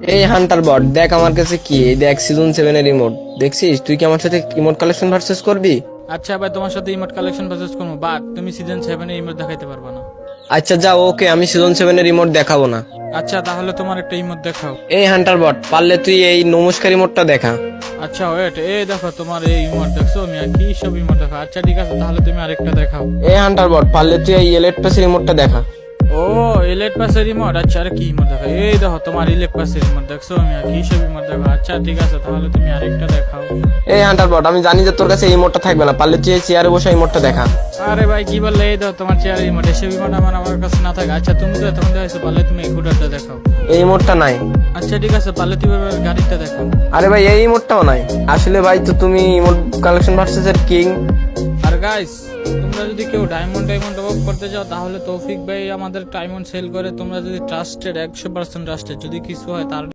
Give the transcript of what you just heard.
এই হান্টার বট দেখ আমার কাছে কি, এই দেখ সিজন 7 এর রিমোট। দেখছিস তুই কি আমার সাথে ইমোট কালেকশন ভার্সেস করবি? আচ্ছা ভাই, তোমার সাথে ইমোট কালেকশন ভার্সেস করবো, বাট তুমি সিজন 7 এর ইমোট দেখাইতে পারবা না। আচ্ছা যা, ওকে, আমি সিজন 7 এর রিমোট দেখাবো না। আচ্ছা তাহলে তোমার একটা ইমোট দেখাও। এই হান্টার বট পারলে তুই এই নমস্কার রিমোটটা দেখা। আচ্ছা ওয়েট, এই দেখো তোমার এই ইমোট দেখছো, আমি কি সব ইমোট দেখো। আচ্ছা ঠিক আছে, তাহলে তুমি আরেকটা দেখাও। এই হান্টার বট পারলে তুই এই এলেট পাস রিমোটটা দেখা। ও, ইলেট পাসের রিমোট। আচ্ছা আর কি ইমোট দেখো, এই দেখো তোমার ইলেট পাসের রিমোট দেখছো, আমি কি সব ইমোট দেখো। আচ্ছা ঠিক আছে, তাহলে তুমি আরেকটা দেখাও। এই হান্টার বট আমি জানি যে তোর কাছে এই ইমোটটা থাকবে না, পারলে তুই এই চেয়ারে বসে ইমোটটা দেখা। আরে ভাই কি বললে, এই দেখো তোমার চেয়ার রিমোট, এসব রিমোট আমার কাছে না থাকে। আচ্ছা তুমি তো তখন দেখাইছো, পারলে তুমি এই কুটারটা দেখাও। এই ইমোটটা নাই। আচ্ছা ঠিক আছে, পারলে তুমি এবার গাড়িটা দেখাও। আরে ভাই এই ইমোটটাও নাই। আসলে ভাই তো তুমি ইমোট কালেকশন ভার্সেস এর কিং। আর গাইস, তোমরা যদি কেউ ডায়মন্ড অফ করতে চাও তাহলে তৌফিক ভাই আমাদের ডায়মন্ড সেল করে। তোমরা যদি ট্রাস্টেড 100% ট্রাস্টেড, যদি কিছু হয় তার